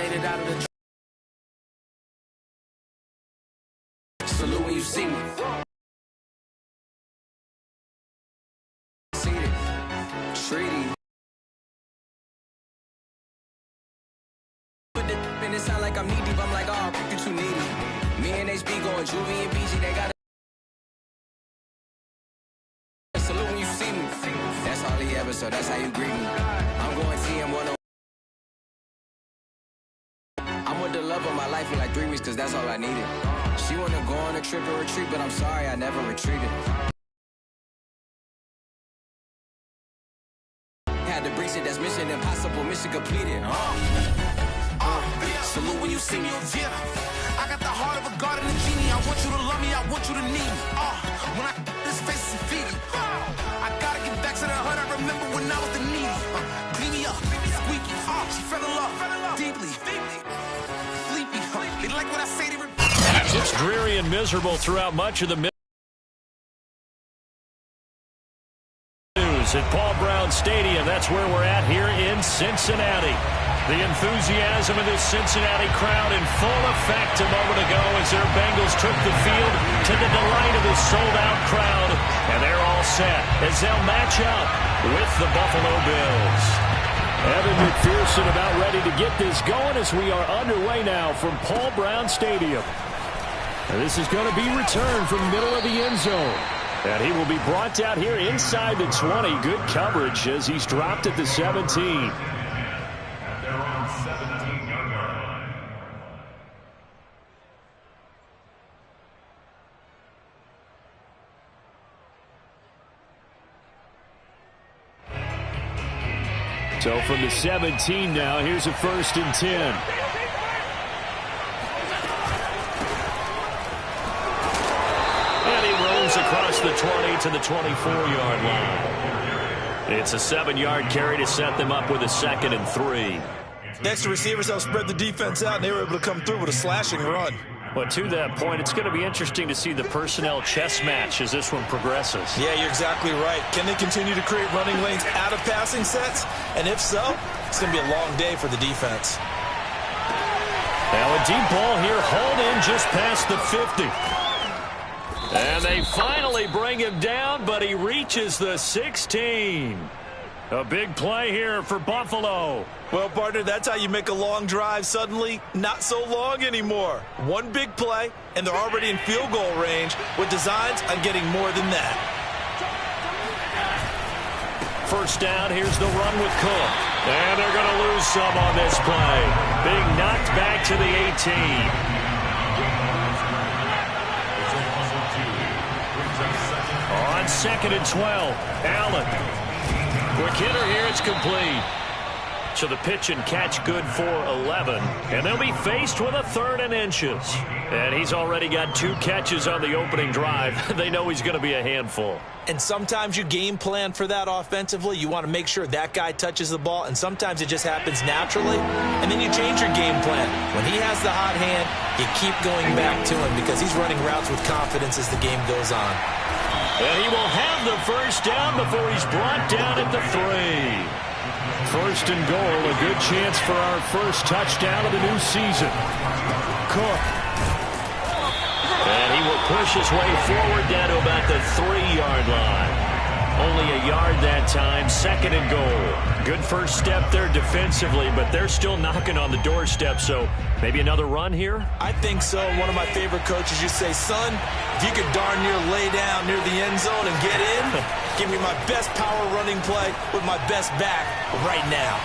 made it out of the salute when you see me. See it. Treaty. And it sound like I'm knee deep. I'm like, oh, you too needy. Me and HB going Juvie and BG. They got a salute when you see me. That's all he ever, so that's how you greet me. I'm going TM101. I'm with the love of my life for like 3 weeks, cause that's all I needed. She wanna go on a trip or retreat, but I'm sorry, I never retreated. Had to breach it, that's mission impossible, mission completed. Salute when you see me. Yeah, I got the heart of a god and a genie. I want you to love me, I want you to need me. When I this face is feeding. I gotta get back to the hood. I remember when I was the needy. Clean me up, squeaky. She fell in love deeply. Sleepy. They like what I say. They It's dreary and miserable throughout much of the news at Paul Brown Stadium. That's where we're at here in Cincinnati. The enthusiasm of this Cincinnati crowd in full effect a moment ago as their Bengals took the field to the delight of this sold-out crowd. And they're all set as they'll match up with the Buffalo Bills. Evan McPherson about ready to get this going as we are underway now from Paul Brown Stadium. And this is going to be returned from the middle of the end zone. And he will be brought down here inside the 20. Good coverage as he's dropped at the 17. So from the 17 now, here's a 1st and 10. And he rolls across the 20 to the 24-yard line. It's a 7-yard carry to set them up with a 2nd and 3. Next, the receivers helped spread the defense out, and they were able to come through with a slashing run. But to that point, it's going to be interesting to see the personnel chess match as this one progresses. Yeah, you're exactly right. Can they continue to create running lanes out of passing sets? And if so, it's going to be a long day for the defense. Now a deep ball here, hauled in just past the 50. And they finally bring him down, but he reaches the 16. A big play here for Buffalo. Well, partner, that's how you make a long drive suddenly not so long anymore. One big play, and they're already in field goal range with designs on getting more than that. First down, here's the run with Cook. And they're going to lose some on this play. Being knocked back to the 18. On 2nd and 12, Allen. Quick hitter here, it's complete. So the pitch and catch good for 11. And they'll be faced with a 3rd and inches. And he's already got 2 catches on the opening drive. They know he's going to be a handful. And sometimes you game plan for that offensively. You want to make sure that guy touches the ball. And sometimes it just happens naturally. And then you change your game plan. When he has the hot hand, you keep going back to him because he's running routes with confidence as the game goes on. And he will have the first down before he's brought down at the 3. 1st and goal, a good chance for our first touchdown of the new season. Cook. And he will push his way forward down to about the 3-yard line. Only a yard that time, 2nd and goal. Good first step there defensively, but they're still knocking on the doorstep, so maybe another run here? I think so. One of my favorite coaches used to say, son, if you could darn near lay down near the end zone and get in, give me my best power running play with my best back right now.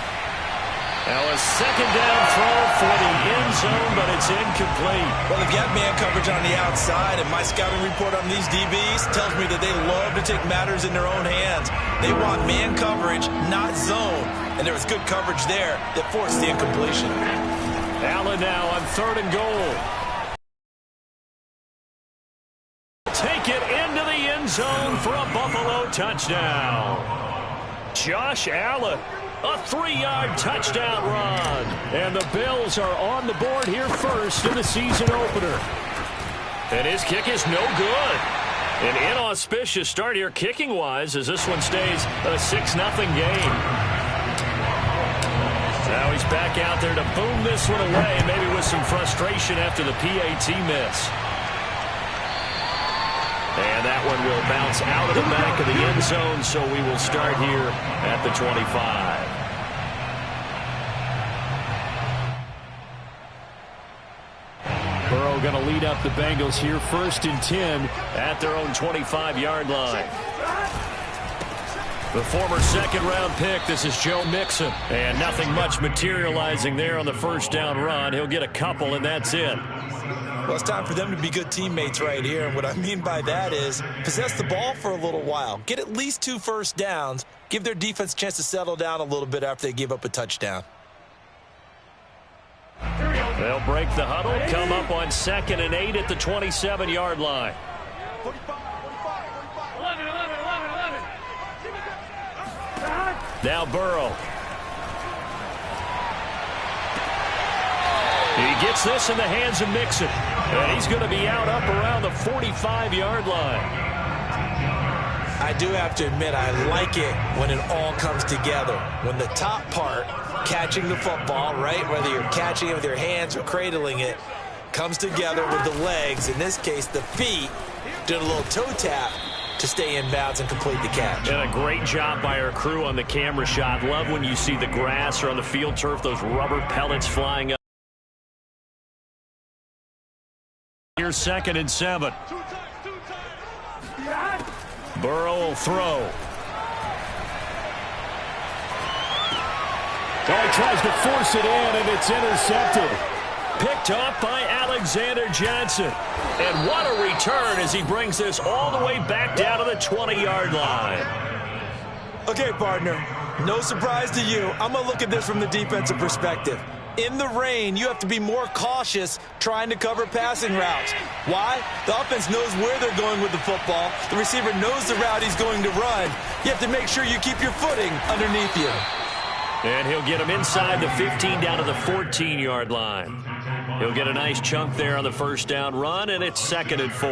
Now a 2nd down throw for the end zone, but it's incomplete. Well, they've got man coverage on the outside, and my scouting report on these DBs tells me that they love to take matters in their own hands. They want man coverage, not zone. And there was good coverage there that forced the incompletion. Allen now on 3rd and goal. Take it into the end zone for a Buffalo touchdown. Josh Allen. A 3-yard touchdown run. And the Bills are on the board here first in the season opener. And his kick is no good. An inauspicious start here kicking-wise as this one stays a 6-0 game. Now he's back out there to boom this one away, maybe with some frustration after the PAT miss. And that one will bounce out of the back of the end zone, so we will start here at the 25. Burrow going to lead up the Bengals here, 1st and 10 at their own 25-yard line. The former second-round pick, this is Joe Mixon. And nothing much materializing there on the first down run. He'll get a couple, and that's it. Well, it's time for them to be good teammates right here. And what I mean by that is possess the ball for a little while. Get at least 2 first downs. Give their defense a chance to settle down a little bit after they give up a touchdown. They'll break the huddle, come up on 2nd and 8 at the 27-yard line. Now Burrow. He gets this in the hands of Mixon. And he's going to be out up around the 45-yard line. I do have to admit, I like it when it all comes together. When the top part, catching the football, right, whether you're catching it with your hands or cradling it, comes together with the legs, in this case the feet, doing a little toe tap to stay in bounds and complete the catch. And a great job by our crew on the camera shot. Love when you see the grass or on the field turf, those rubber pellets flying up. Here's 2nd and 7. Burrow will throw. Oh, he tries to force it in, and it's intercepted. Picked off by Alexander Johnson. And what a return as he brings this all the way back down to the 20-yard line. Okay, partner, no surprise to you. I'm going to look at this from the defensive perspective. In the rain, you have to be more cautious trying to cover passing routes. Why? The offense knows where they're going with the football. The receiver knows the route he's going to run. You have to make sure you keep your footing underneath you. And he'll get him inside the 15 down to the 14-yard line. He'll get a nice chunk there on the first down run, and it's 2nd and 4.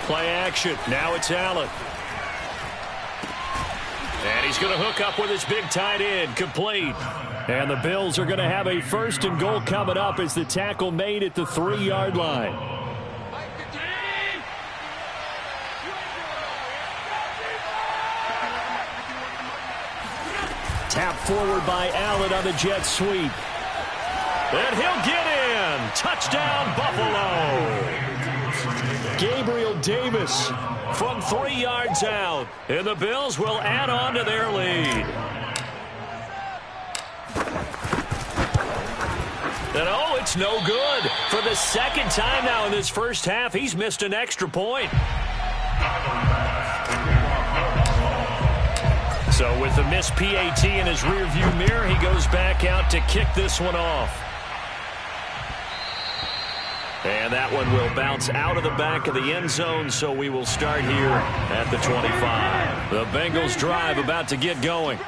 Play action. Now it's Allen. And he's going to hook up with his big tight end. Complete. And the Bills are going to have a 1st and goal coming up as the tackle made at the 3-yard line. Tap forward by Allen on the jet sweep. And he'll get in. Touchdown, Buffalo. Gabriel Davis from 3 yards out. And the Bills will add on to their lead. And oh, it's no good. For the 2nd time now in this first half, he's missed an extra point. So with the missed PAT in his rearview mirror, he goes back out to kick this one off. And that one will bounce out of the back of the end zone, so we will start here at the 25. The Bengals drive about to get going.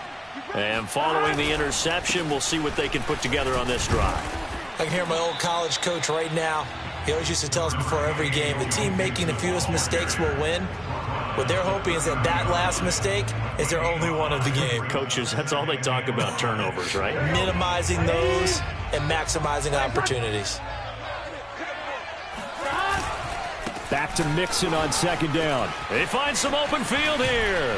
And following the interception, we'll see what they can put together on this drive. I can hear my old college coach right now. He always used to tell us before every game, the team making the fewest mistakes will win. What they're hoping is that that last mistake is their only one of the game. Coaches, that's all they talk about, turnovers, right? Minimizing those and maximizing opportunities. Back to Mixon on 2nd down. They find some open field here.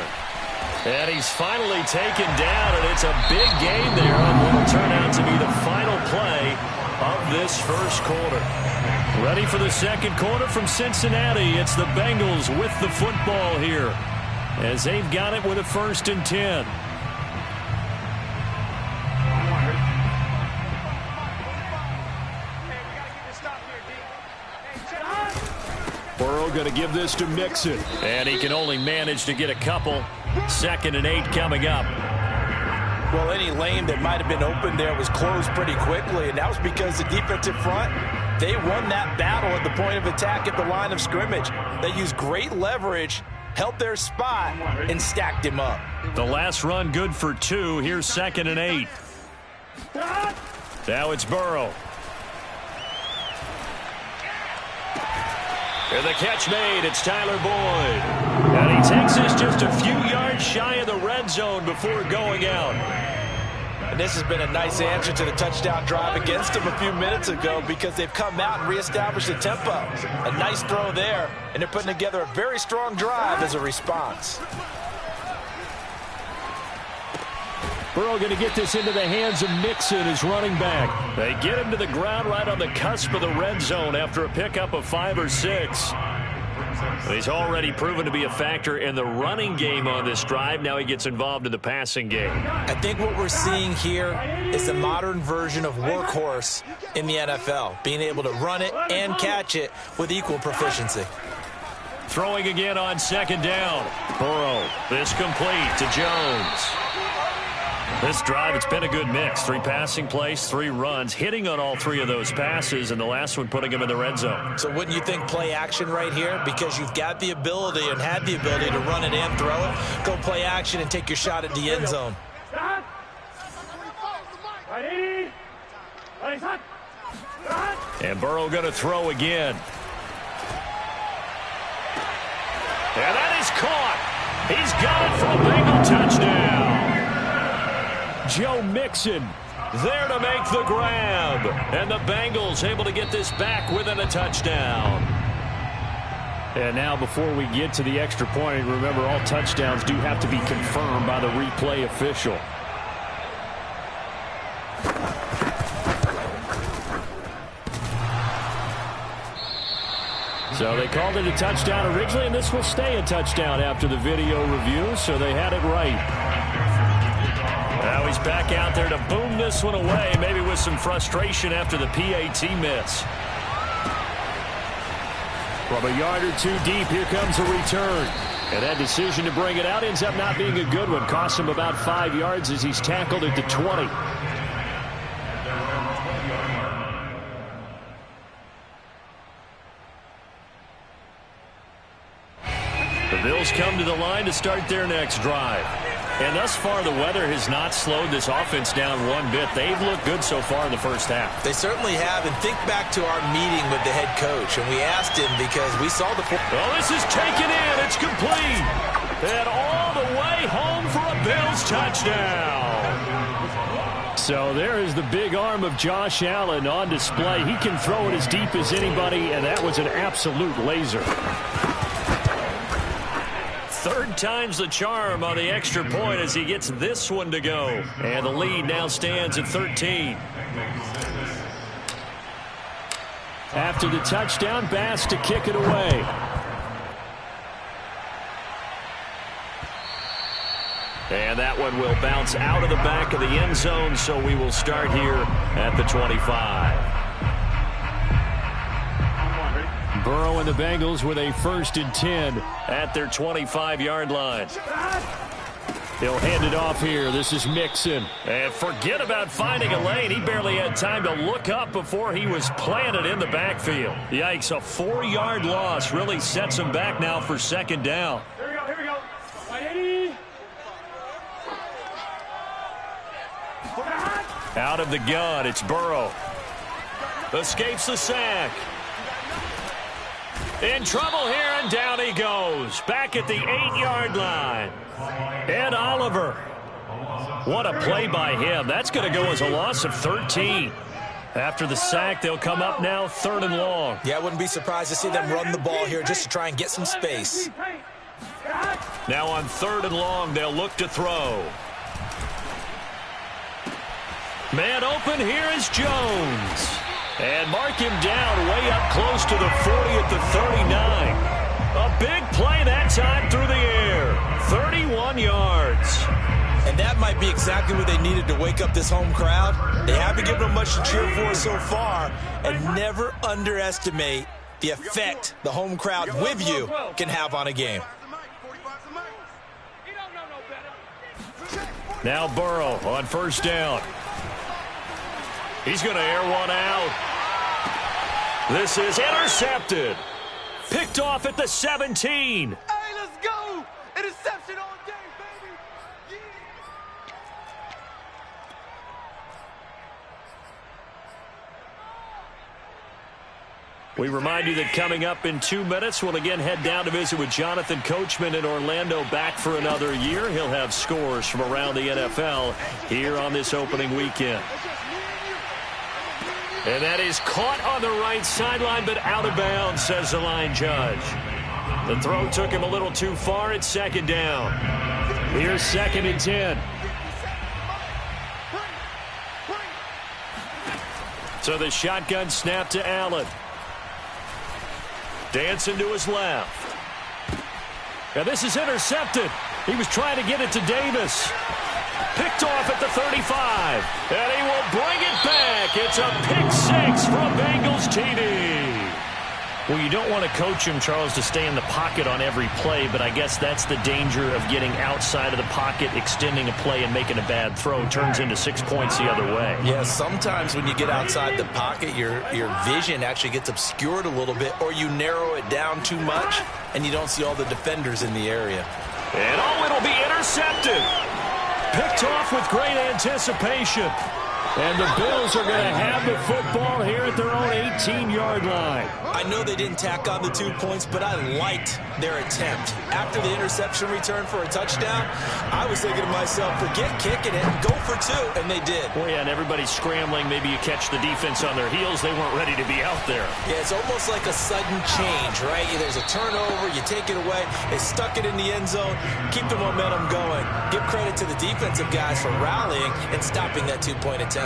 And he's finally taken down, and it's a big gain there on what will turn out to be the final play of this first quarter. Ready for the second quarter from Cincinnati. It's the Bengals with the football here as they've got it with a 1st and 10. Burrow going to give this to Mixon. And he can only manage to get a couple. 2nd and 8 coming up. Well, any lane that might have been open there was closed pretty quickly, and that was because the defensive front, they won that battle at the point of attack at the line of scrimmage. They used great leverage, held their spot, and stacked him up. The last run good for 2. Here's 2nd and 8. Now it's Burrow. And the catch made. It's Tyler Boyd. And he takes this just a few yards shy of the red zone before going out. And this has been a nice answer to the touchdown drive against them a few minutes ago because they've come out and reestablished the tempo. A nice throw there, and they're putting together a very strong drive as a response. Burrow going to get this into the hands of Mixon, his running back. They get him to the ground right on the cusp of the red zone after a pickup of 5 or 6. He's already proven to be a factor in the running game on this drive. Now he gets involved in the passing game. I think what we're seeing here is the modern version of workhorse in the NFL, being able to run it and catch it with equal proficiency. Throwing again on second down. Burrow, this complete to Jones. This drive, it's been a good mix. 3 passing plays, 3 runs, hitting on all 3 of those passes, and the last one putting him in the red zone. So wouldn't you think play action right here? Because you've got the ability and had the ability to run it and throw it. Go play action and take your shot at the end zone. And Burrow going to throw again. And that is caught. He's got it for a Bengal touchdown. Joe Mixon there to make the grab. And the Bengals able to get this back within a touchdown. And now before we get to the extra point, remember all touchdowns do have to be confirmed by the replay official. So they called it a touchdown originally, and this will stay a touchdown after the video review, so they had it right. Now he's back out there to boom this one away, maybe with some frustration after the PAT miss. From a yard or 2 deep, here comes a return. And that decision to bring it out ends up not being a good one. Costs him about 5 yards as he's tackled at the 20. The Bills come to the line to start their next drive. And thus far, the weather has not slowed this offense down one bit. They've looked good so far in the first half. They certainly have. And think back to our meeting with the head coach. And we asked him because we saw the... Well, this is taken in. It's complete. And all the way home for a Bills touchdown. So there is the big arm of Josh Allen on display. He can throw it as deep as anybody, and that was an absolute laser. 3rd time's the charm on the extra point as he gets this one to go. And the lead now stands at 13. After the touchdown, Bass to kick it away. And that one will bounce out of the back of the end zone, so we will start here at the 25. Burrow and the Bengals with a 1st and 10 at their 25-yard line. He'll hand it off here. This is Mixon. And forget about finding a lane. He barely had time to look up before he was planted in the backfield. Yikes, a 4-yard loss really sets him back now for 2nd down. Here we go. Ready? Out of the gun, it's Burrow. Escapes the sack. In trouble here, and down he goes. Back at the 8-yard line. Ed Oliver. What a play by him. That's going to go as a loss of 13. After the sack, they'll come up now 3rd and long. Yeah, I wouldn't be surprised to see them run the ball here just to try and get some space. Now on 3rd and long, they'll look to throw. Man open, here is Jones. And mark him down way up close to the 40 at the 39. A big play that time through the air. 31 yards. And that might be exactly what they needed to wake up this home crowd. They haven't given them much to cheer for so far. And never underestimate the effect the home crowd with you can have on a game. Now Burrow on 1st down. He's going to air one out. This is intercepted. Picked off at the 17. Hey, let's go! Interception all day, baby! Yeah. We remind you that coming up in 2 minutes, we'll again head down to visit with Jonathan Coachman in Orlando, back for another year. He'll have scores from around the NFL here on this opening weekend. And that is caught on the right sideline, but out of bounds, says the line judge. The throw took him a little too far. It's second down. Here's 2nd and 10. So the shotgun snap to Allen. Dancing to his left. Now this is intercepted. He was trying to get it to Davis. Picked off at the 35. And he will bring it back. It's a pick 6 for a Bengals TD. Well, you don't want to coach him, Charles, to stay in the pocket on every play, but I guess that's the danger of getting outside of the pocket, extending a play, and making a bad throw. Turns into 6 points the other way. Yeah, sometimes when you get outside the pocket, your vision actually gets obscured a little bit, or you narrow it down too much, and you don't see all the defenders in the area. And it'll be intercepted. Picked off with great anticipation. And the Bills are going to have the football here at their own 18-yard line. I know they didn't tack on the 2 points, but I liked their attempt. After the interception return for a touchdown, I was thinking to myself, forget kicking it, go for 2, and they did. Well, yeah, and everybody's scrambling. Maybe you catch the defense on their heels. They weren't ready to be out there. Yeah, it's almost like a sudden change, right? There's a turnover, you take it away, they stuck it in the end zone, keep the momentum going. Give credit to the defensive guys for rallying and stopping that 2-point attempt.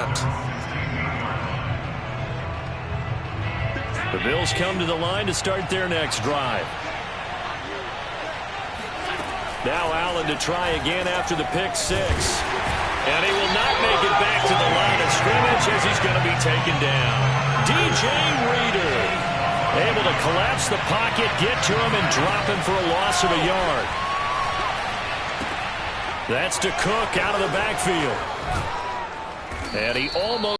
The Bills come to the line to start their next drive. Now Allen to try again after the pick 6. And he will not make it back to the line of scrimmage as he's going to be taken down. DJ Reader able to collapse the pocket, get to him, and drop him for a loss of a yard. That's to Cook out of the backfield. And he almost...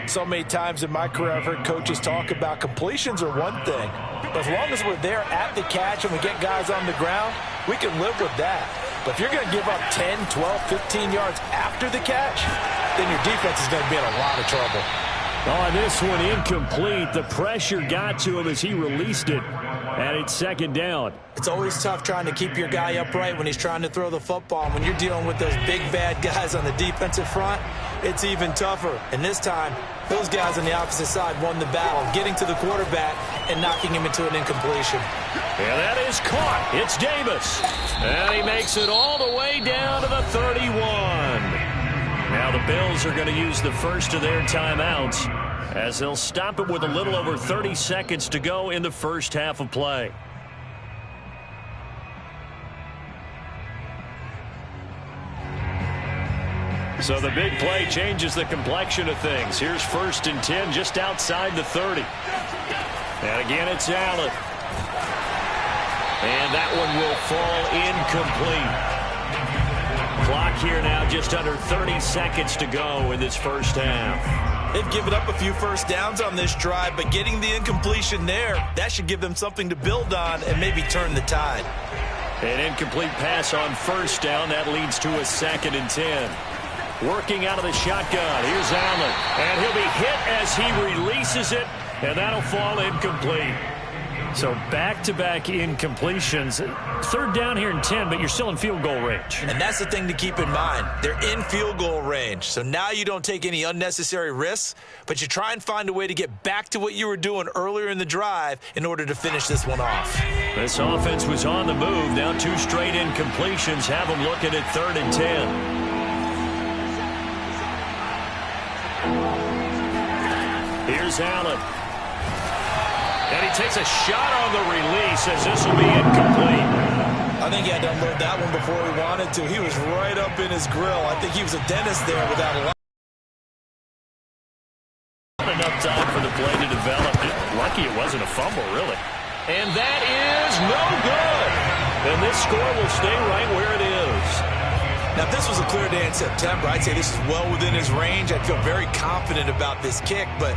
So many times in my career I've heard coaches talk about completions are one thing, but as long as we're there at the catch and we get guys on the ground, we can live with that. But if you're going to give up 10, 12, 15 yards after the catch, then your defense is going to be in a lot of trouble. On this one, incomplete. The pressure got to him as he released it, and it's second down. It's always tough trying to keep your guy upright when he's trying to throw the football. And when you're dealing with those big, bad guys on the defensive front, it's even tougher. And this time, those guys on the opposite side won the battle, getting to the quarterback and knocking him into an incompletion. And that is caught. It's Davis. And he makes it all the way down to the 31. Now the Bills are going to use the first of their timeouts as they'll stop it with a little over 30 seconds to go in the first half of play. So the big play changes the complexion of things. Here's 1st and 10 just outside the 30. And again, it's Allen. And that one will fall incomplete. Clock here now, just under 30 seconds to go in this first half. They've given up a few first downs on this drive, but getting the incompletion there, that should give them something to build on and maybe turn the tide. An incomplete pass on first down. That leads to a 2nd and 10. Working out of the shotgun. Here's Allen. And he'll be hit as he releases it, and that'll fall incomplete. So back-to-back incompletions. 3rd down here and 10, but you're still in field goal range. And that's the thing to keep in mind. They're in field goal range. So now you don't take any unnecessary risks, but you try and find a way to get back to what you were doing earlier in the drive in order to finish this one off. This offense was on the move. Now 2 straight incompletions have them looking at 3rd and 10. Here's Allen. And he takes a shot on the release as this will be incomplete. I think he had to unload that one before he wanted to. He was right up in his grill. I think he was a dentist there without a lot. Not enough time for the play to develop. Lucky it wasn't a fumble, really. And that is no good. And this score will stay right where it is. Now, if this was a clear day in September, I'd say this is well within his range. I'd feel very confident about this kick, but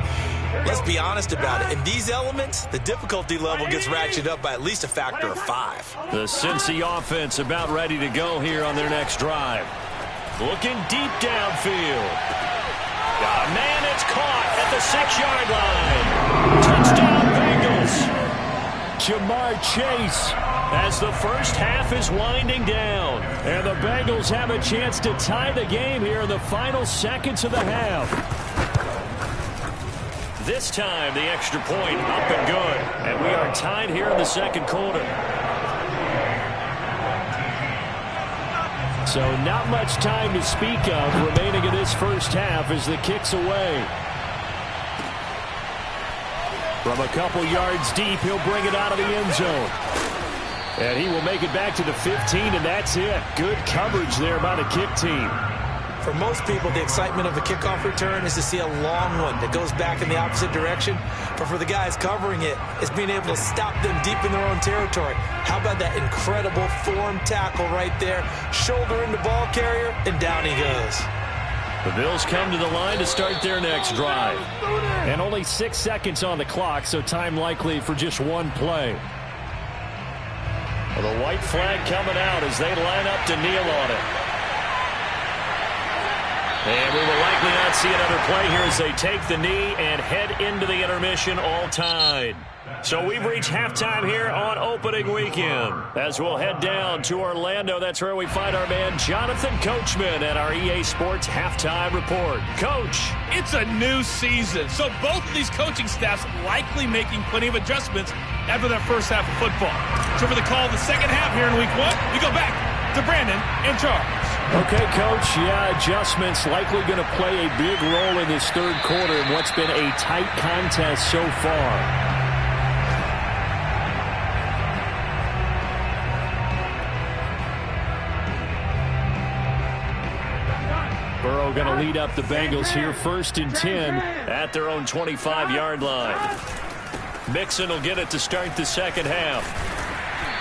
let's be honest about it. In these elements, the difficulty level gets ratcheted up by at least a factor of 5. The Cincy offense about ready to go here on their next drive. Looking deep downfield. Got a man it's caught at the 6-yard line. Touchdown, Bengals. Jamar Chase as the first half is winding down. And the Bengals have a chance to tie the game here in the final seconds of the half. This time, the extra point up and good. And we are tied here in the second quarter. So not much time to speak of remaining in this first half as the kick's away. From a couple yards deep, he'll bring it out of the end zone. And he will make it back to the 15, and that's it. Good coverage there by the kick team. For most people, the excitement of a kickoff return is to see a long one that goes back in the opposite direction. But for the guys covering it, it's being able to stop them deep in their own territory. How about that incredible form tackle right there? Shoulder in the ball carrier, and down he goes. The Bills come to the line to start their next drive. And only 6 seconds on the clock, so time likely for just one play. Well, the white flag coming out as they line up to kneel on it. And we will likely not see another play here as they take the knee and head into the intermission, all tied. So we've reached halftime here on opening weekend. As we'll head down to Orlando, that's where we find our man Jonathan Coachman at our EA Sports Halftime Report. Coach. It's a new season, so both of these coaching staffs likely making plenty of adjustments after that first half of football. So for the call of the second half here in week one, we go back to Brandon and Charles. Okay, Coach. Yeah, adjustments likely going to play a big role in this third quarter in what's been a tight contest so far. Burrow going to lead up the Bengals here, 1st and 10 at their own 25-yard line. Mixon will get it to start the second half.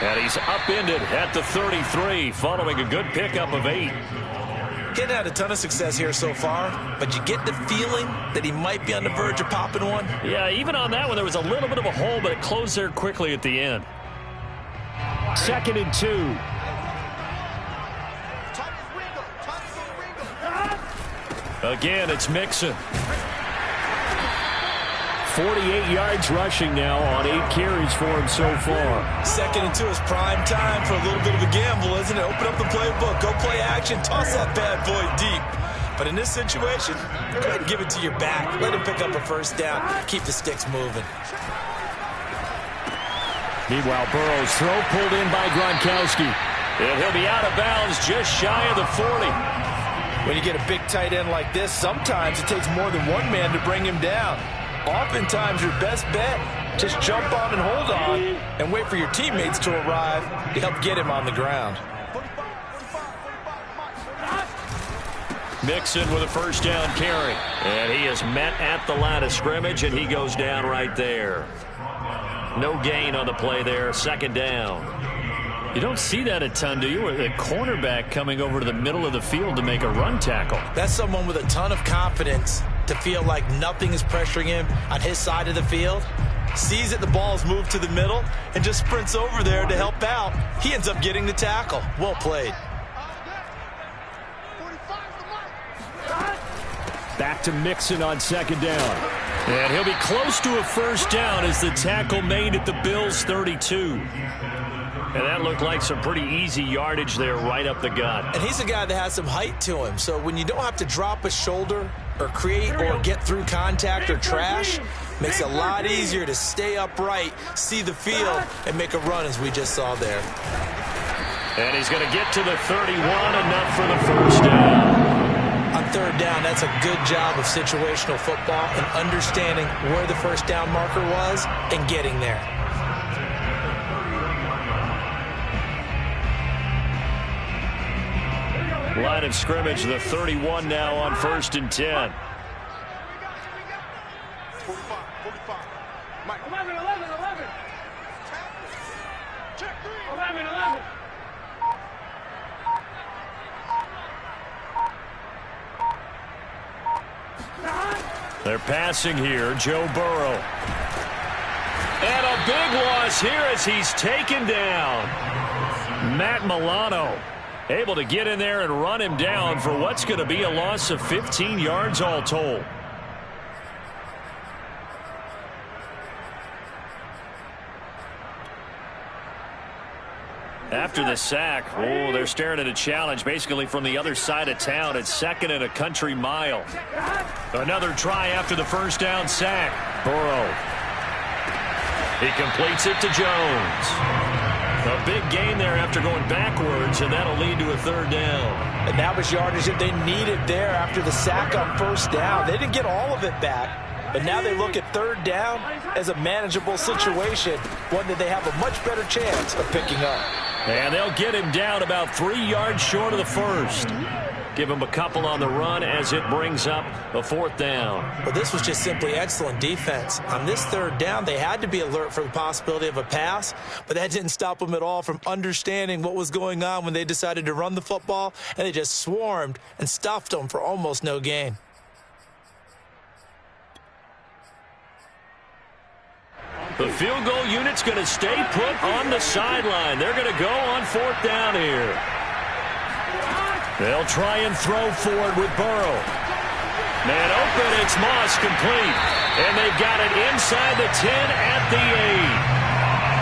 And he's upended at the 33 following a good pickup of 8. He hadn't had a ton of success here so far, but you get the feeling that he might be on the verge of popping one. Yeah, even on that one, there was a little bit of a hole, but it closed there quickly at the end. 2nd and 2. Again, it's Mixon. 48 yards rushing now on 8 carries for him so far. 2nd and 2 is prime time for a little bit of a gamble, isn't it? Open up the playbook, go play action, toss that bad boy deep. But in this situation, go ahead and give it to your back. Let him pick up a first down. Keep the sticks moving. Meanwhile, Burrow's throw pulled in by Gronkowski. And he'll be out of bounds just shy of the 40. When you get a big tight end like this, sometimes it takes more than one man to bring him down. Oftentimes, your best bet, just jump on and hold on and wait for your teammates to arrive to help get him on the ground. Mixon with a first down carry. And he is met at the line of scrimmage, and he goes down right there. No gain on the play there, 2nd down. You don't see that a ton, do you? A cornerback coming over to the middle of the field to make a run tackle. That's someone with a ton of confidence to feel like nothing is pressuring him on his side of the field. Sees that the ball's moved to the middle and just sprints over there to help out. He ends up getting the tackle. Well played. Back to Mixon on 2nd down. And he'll be close to a first down as the tackle made at the Bills' 32. And that looked like some pretty easy yardage there right up the gut. And he's a guy that has some height to him. So when you don't have to drop a shoulder or create or get through contact or trash, makes it a lot easier to stay upright, see the field, and make a run as we just saw there. And he's going to get to the 31, enough for the first down. On 3rd down, that's a good job of situational football and understanding where the first down marker was and getting there. Line of scrimmage, the 31 now on 1st and 10. 11, 11. Check 3. 11. They're passing here, Joe Burrow. And a big loss here as he's taken down. Matt Milano able to get in there and run him down for what's going to be a loss of 15 yards all told. After the sack, they're staring at a challenge basically from the other side of town. It's 2nd and a country mile. Another try after the first down sack. Burrow. He completes it to Jones. A big gain there after going backwards, and that'll lead to a 3rd down. And that was yardage that they needed there after the sack on 1st down. They didn't get all of it back. But now they look at 3rd down as a manageable situation, one that they have a much better chance of picking up. And they'll get him down about 3 yards short of the first. Give him a couple on the run as it brings up a 4th down. But this was just simply excellent defense. On this 3rd down, they had to be alert for the possibility of a pass, but that didn't stop them at all from understanding what was going on when they decided to run the football, and they just swarmed and stuffed them for almost no gain. The field goal unit's going to stay put on the sideline. They're going to go on 4th down here. They'll try and throw forward with Burrow. Man open, it's Moss complete. And they've got it inside the 10 at the 8.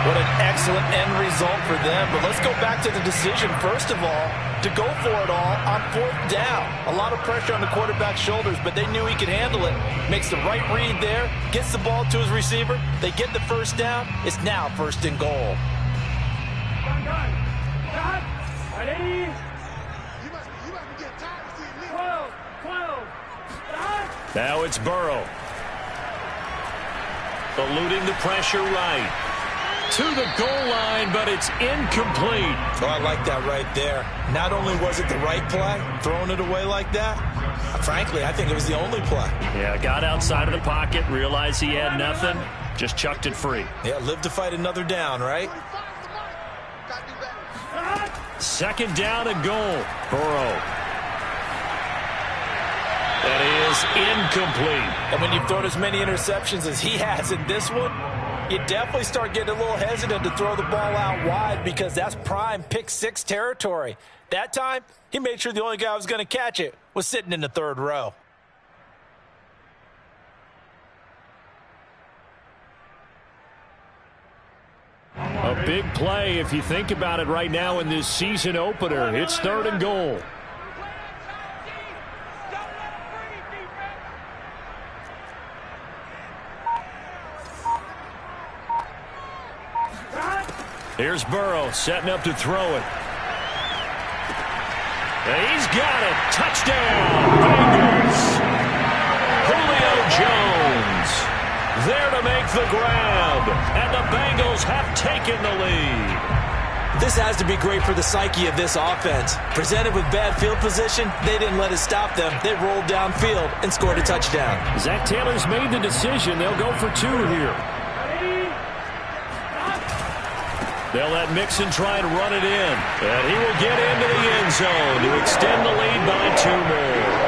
What an excellent end result for them. But let's go back to the decision, first of all, to go for it all on 4th down. A lot of pressure on the quarterback's shoulders, but they knew he could handle it. Makes the right read there, gets the ball to his receiver. They get the 1st down. It's now 1st and goal. Now it's Burrow. Eluding the pressure right. To the goal line, but it's incomplete. Oh, I like that right there. Not only was it the right play, throwing it away like that, frankly, I think it was the only play. Yeah, got outside of the pocket, realized he had nothing, just chucked it free. Yeah, live to fight another down, right? 2nd down and goal. Burrow. That is incomplete. And when you've thrown as many interceptions as he has in this one, you definitely start getting a little hesitant to throw the ball out wide because that's prime pick 6 territory. That time, he made sure the only guy who was going to catch it was sitting in the 3rd row. A big play if you think about it right now in this season opener. It's 3rd and goal. Here's Burrow setting up to throw it. And he's got it. Touchdown, Bengals. Julio Jones there to make the grab. And the Bengals have taken the lead. This has to be great for the psyche of this offense. Presented with bad field position, they didn't let it stop them. They rolled downfield and scored a touchdown. Zach Taylor's made the decision. They'll go for 2 here. They'll let Mixon try and run it in. And he will get into the end zone to extend the lead by 2 more.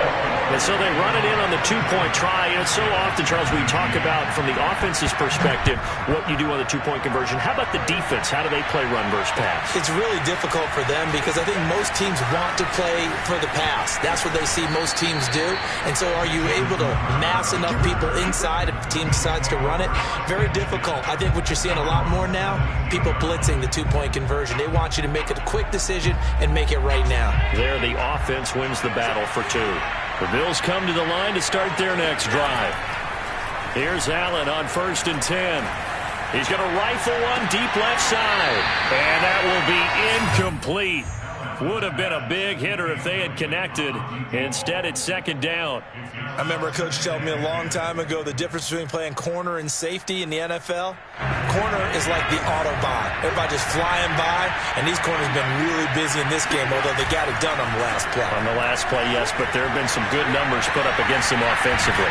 And so they run it in on the 2-point try. And it's so often, Charles, we talk about from the offense's perspective what you do on the 2-point conversion. How about the defense? How do they play run versus pass? It's really difficult for them because I think most teams want to play for the pass. That's what they see most teams do. And so are you able to mass enough people inside if the team decides to run it? Very difficult. I think what you're seeing a lot more now, people blitzing the 2-point conversion. They want you to make a quick decision and make it right now. There, the offense wins the battle for 2. The Bills come to the line to start their next drive. Here's Allen on 1st and 10. He's going to rifle one deep left side. And that will be incomplete. Would have been a big hitter if they had connected. Instead, it's 2nd down. I remember a coach telling me a long time ago the difference between playing corner and safety in the NFL. Corner is like the Autobahn. Everybody just flying by, and these corners have been really busy in this game, although they got it done on the last play. On the last play, yes, but there have been some good numbers put up against them offensively.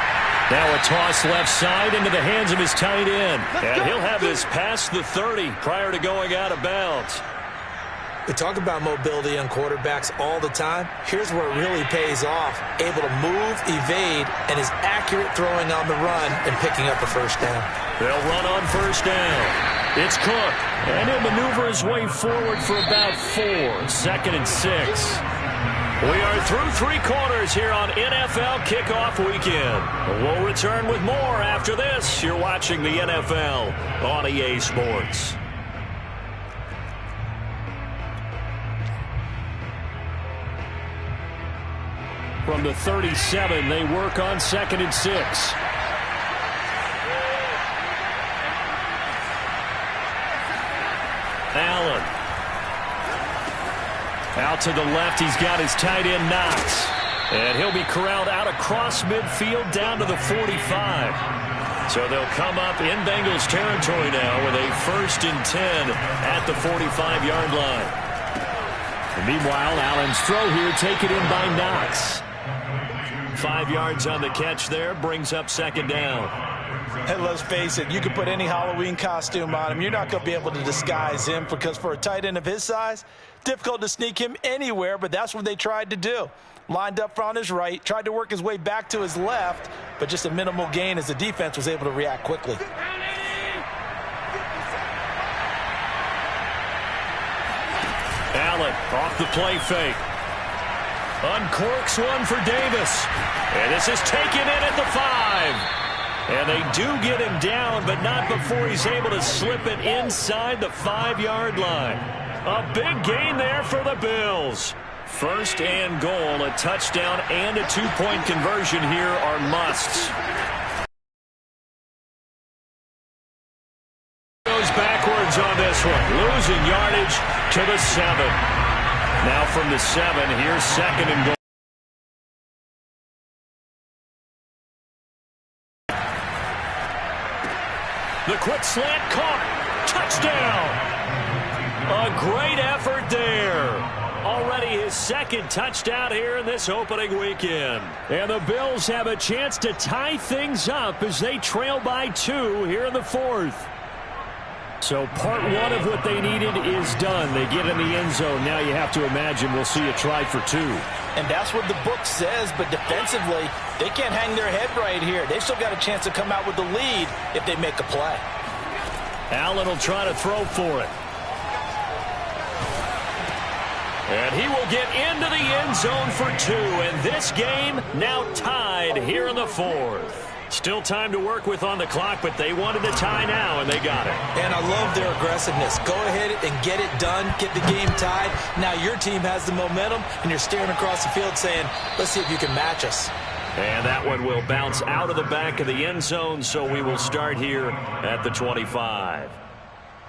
Now a toss left side into the hands of his tight end. And he'll have this past the 30 prior to going out of bounds. We talk about mobility on quarterbacks all the time. Here's where it really pays off. Able to move, evade, and is accurate throwing on the run and picking up a 1st down. They'll run on 1st down. It's Cook, and he'll maneuver his way forward for about 4. 2nd and 6. We are through 3 quarters here on NFL Kickoff Weekend. We'll return with more after this. You're watching the NFL on EA Sports. From the 37, they work on 2nd and 6. Allen. Out to the left, he's got his tight end Knox. And he'll be corralled out across midfield down to the 45. So they'll come up in Bengals territory now with a 1st and 10 at the 45-yard line. And meanwhile, Allen's throw here taken in by Knox. 5 yards on the catch there, brings up 2nd down. And let's face it, you can put any Halloween costume on him. You're not going to be able to disguise him because for a tight end of his size, difficult to sneak him anywhere, but that's what they tried to do. Lined up on his right, tried to work his way back to his left, but just a minimal gain as the defense was able to react quickly. Allen off the play fake. Uncorks one for Davis. And this is taken in at the 5. And they do get him down, but not before he's able to slip it inside the 5-yard line. A big gain there for the Bills. 1st and goal, a touchdown and a 2-point conversion here are musts. Goes backwards on this one, losing yardage to the 7. Now from the 7, here's 2nd and goal. The quick slant caught. Touchdown. A great effort there. Already his 2nd touchdown here in this opening weekend. And the Bills have a chance to tie things up as they trail by 2 here in the 4th. So part 1 of what they needed is done. They get in the end zone. Now you have to imagine we'll see a try for 2. And that's what the book says, but defensively, they can't hang their head right here. They've still got a chance to come out with the lead if they make a play. Allen will try to throw for it. And he will get into the end zone for 2. And this game now tied here in the 4th. Still time to work with on the clock, but they wanted to tie now, and they got it. And I love their aggressiveness. Go ahead and get it done, get the game tied. Now your team has the momentum, and you're staring across the field saying, let's see if you can match us. And that one will bounce out of the back of the end zone, so we will start here at the 25.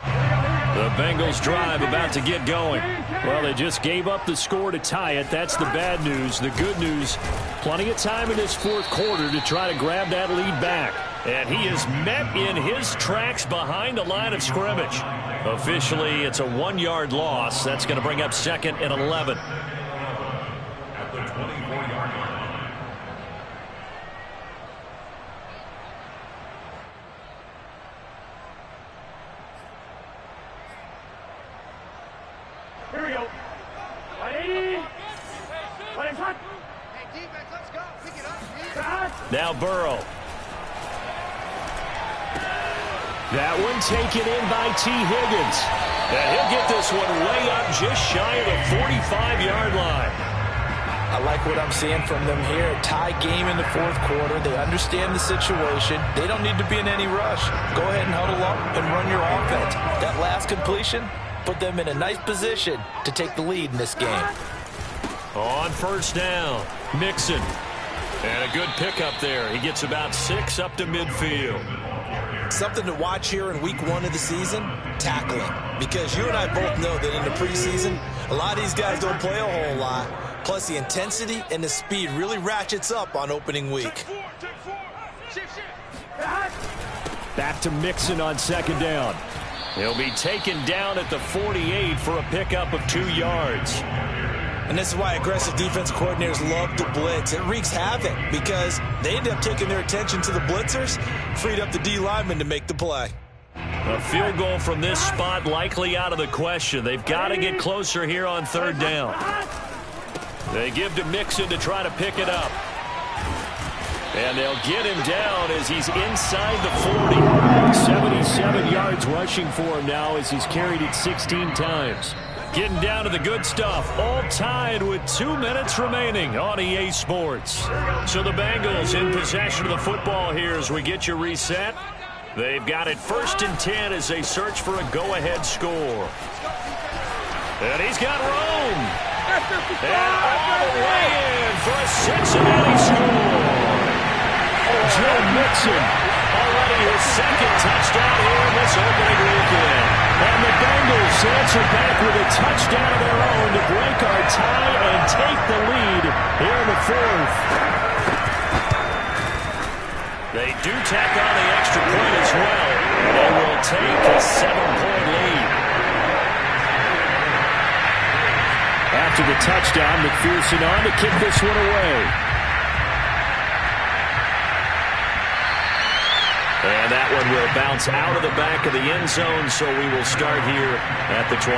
The Bengals drive about to get going. Well, they just gave up the score to tie it. That's the bad news. The good news, plenty of time in this 4th quarter to try to grab that lead back. And he is met in his tracks behind the line of scrimmage. Officially, it's a 1-yard loss. That's going to bring up 2nd and 11. At the 24-yard line. Here we go. 180. 180. Hey, defense, let's go. Pick it up. Now Burrow. That one taken in by T. Higgins. And he'll get this one way up just shy of the 45-yard line. I like what I'm seeing from them here. Tie game in the 4th quarter. They understand the situation. They don't need to be in any rush. Go ahead and huddle up and run your offense. That last completion put them in a nice position to take the lead in this game. On 1st down, Mixon. And a good pickup there. He gets about 6 up to midfield. Something to watch here in week 1 of the season, tackling. Because you and I both know that in the preseason, a lot of these guys don't play a whole lot. Plus the intensity and the speed really ratchets up on opening week. Back to Mixon on 2nd down. He'll be taken down at the 48 for a pickup of 2 yards. And this is why aggressive defense coordinators love to blitz. It wreaks havoc because they end up taking their attention to the blitzers, freed up the D lineman to make the play. A field goal from this spot likely out of the question. They've got to get closer here on 3rd down. They give to Mixon to try to pick it up. And they'll get him down as he's inside the 40. 77 yards rushing for him now as he's carried it 16 times. Getting down to the good stuff. All tied with 2 minutes remaining on EA Sports. So the Bengals in possession of the football here as we get you reset. They've got it 1st and 10 as they search for a go-ahead score. And he's got room. And all the way in for a Cincinnati score. Joe Mixon, already his second touchdown here in this opening weekend. And the Bengals answer back with a touchdown of their own to break our tie and take the lead here in the fourth. They do tack on the extra point as well. They will take a 7-point lead. After the touchdown, McPherson on to kick this one away. And that one will bounce out of the back of the end zone, so we will start here at the 25.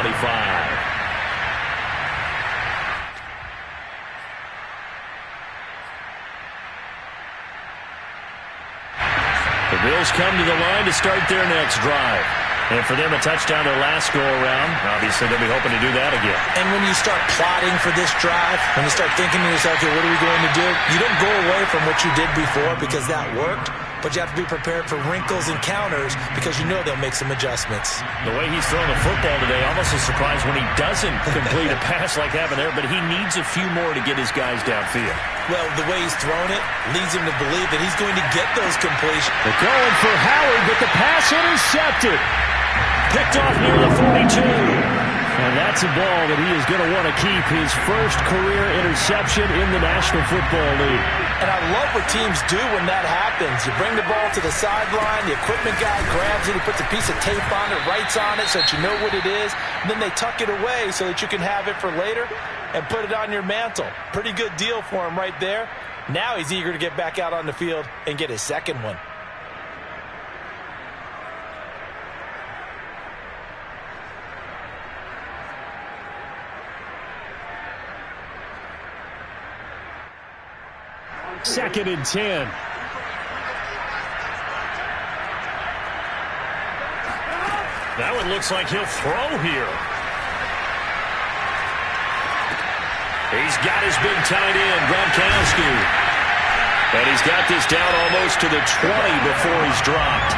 The Bills come to the line to start their next drive. And for them, a touchdown their last go-around. Obviously, they'll be hoping to do that again. And when you start plotting for this drive, when you start thinking to yourself, okay, what are we going to do? You don't go away from what you did before because that worked. But you have to be prepared for wrinkles and counters because you know they'll make some adjustments. The way he's throwing the football today, almost a surprise when he doesn't complete a pass like happened there, but he needs a few more to get his guys downfield. Well, the way he's thrown it leads him to believe that he's going to get those completions. They're going for Howard, but the pass intercepted. Picked off near the 42. And that's a ball that he is going to want to keep, his first career interception in the National Football League. And I love what teams do when that happens. You bring the ball to the sideline, the equipment guy grabs it, he puts a piece of tape on it, writes on it so that you know what it is, and then they tuck it away so that you can have it for later and put it on your mantle. Pretty good deal for him right there. Now he's eager to get back out on the field and get his second one. Second and 10. That one looks like he'll throw here. He's got his big tight end, Gronkowski. And he's got this down almost to the 20 before he's dropped.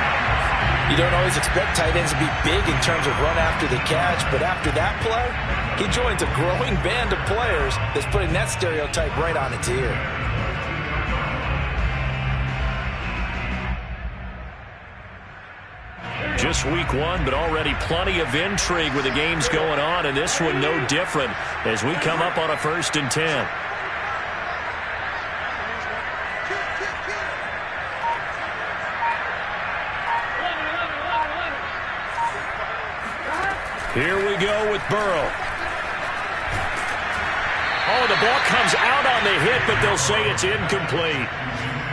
You don't always expect tight ends to be big in terms of run after the catch, but after that play, he joins a growing band of players that's putting that stereotype right on its ear. Just week one, but already plenty of intrigue with the games going on, and this one no different as we come up on a 1st and 10. Here we go with Burrow. Oh, the ball comes out on the hit, but they'll say it's incomplete.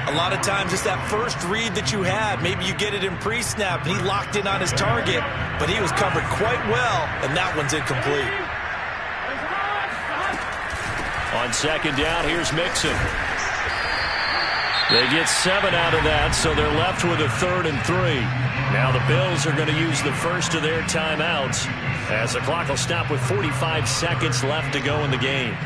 A lot of times it's that first read that you have. Maybe you get it in pre-snap, and he locked in on his target, but he was covered quite well, and that one's incomplete. On second down, here's Mixon. They get 7 out of that, so they're left with a 3rd and 3. Now the Bills are going to use the first of their timeouts as the clock will stop with 45 seconds left to go in the game.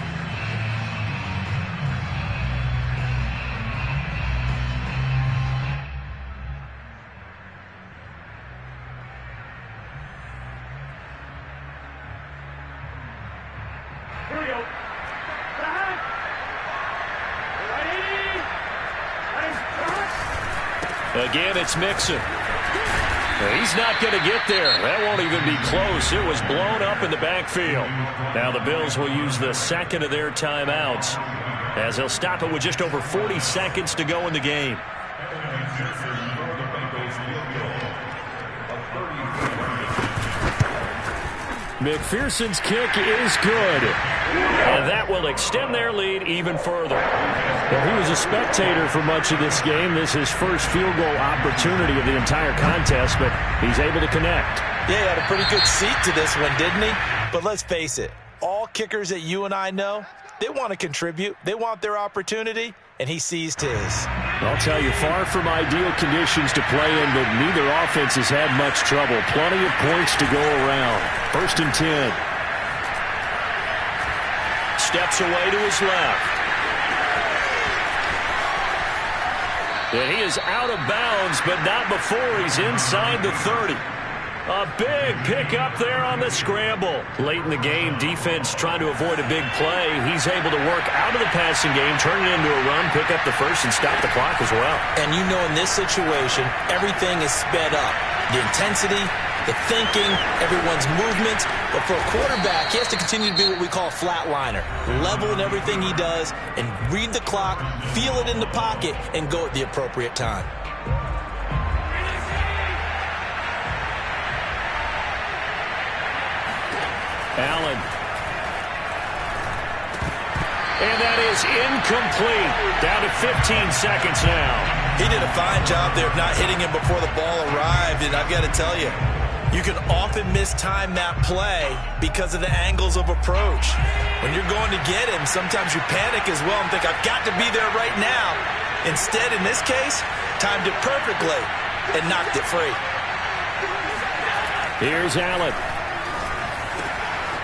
Again, it's Mixon. He's not going to get there. That won't even be close. It was blown up in the backfield. Now the Bills will use the second of their timeouts as they'll stop it with just over 40 seconds to go in the game. McPherson's kick is good. And that will extend their lead even further. Well, he was a spectator for much of this game. This is his first field goal opportunity of the entire contest, but he's able to connect. Yeah, he had a pretty good seat to this one, didn't he? But let's face it, all kickers that you and I know, they want to contribute. They want their opportunity, and he seized his. I'll tell you, far from ideal conditions to play in, but neither offense has had much trouble. Plenty of points to go around. 1st and 10. Steps away to his left. And he is out of bounds, but not before he's inside the 30. A big pickup there on the scramble. Late in the game, defense trying to avoid a big play. He's able to work out of the passing game, turn it into a run, pick up the first, and stop the clock as well. And you know in this situation, everything is sped up. The intensity, the thinking, everyone's movement. But for a quarterback, he has to continue to be what we call a flatliner. Level in everything he does and read the clock, feel it in the pocket, and go at the appropriate time. Allen. And that is incomplete. Down to 15 seconds now. He did a fine job there of not hitting him before the ball arrived. And I've got to tell you, you can often mistime that play because of the angles of approach. When you're going to get him, sometimes you panic as well and think, I've got to be there right now. Instead, in this case, timed it perfectly and knocked it free. Here's Allen.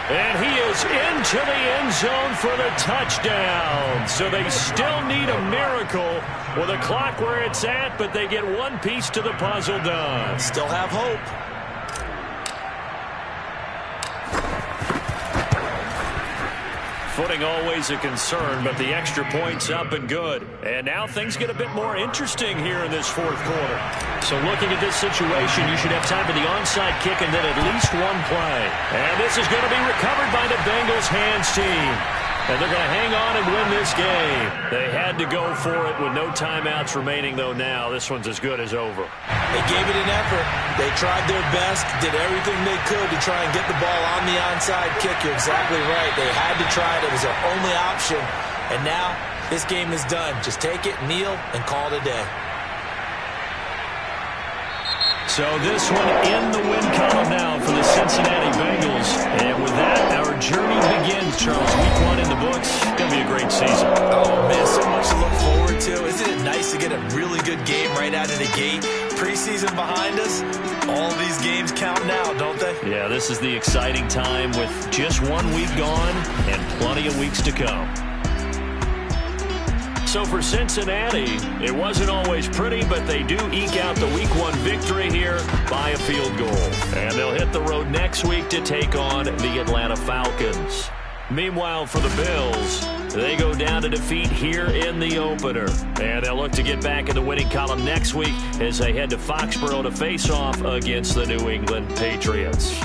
And he is into the end zone for the touchdown. So they still need a miracle with a clock where it's at, but they get one piece to the puzzle done. Still have hope. Footing always a concern, but the extra point's up and good. And now things get a bit more interesting here in this fourth quarter. So looking at this situation, you should have time for the onside kick and then at least one play. And this is going to be recovered by the Bengals hands team. And they're going to hang on and win this game. They had to go for it with no timeouts remaining, though now this one's as good as over. They gave it an effort. They tried their best, did everything they could to try and get the ball on the onside kick. You're exactly right. They had to try it. It was their only option. And now this game is done. Just take it, kneel, and call it a day. So this one in the win column now for the Cincinnati Bengals. And with that, our journey begins, Charles. Week 1 in the books. Going to be a great season. Oh, man, so much to look forward to. Isn't it nice to get a really good game right out of the gate? Preseason behind us. All these games count now, don't they? Yeah, this is the exciting time with just 1 week gone and plenty of weeks to come. So for Cincinnati, it wasn't always pretty, but they do eke out the Week 1 victory here by a field goal. And they'll hit the road next week to take on the Atlanta Falcons. Meanwhile, for the Bills, they go down to defeat here in the opener. And they'll look to get back in the winning column next week as they head to Foxborough to face off against the New England Patriots.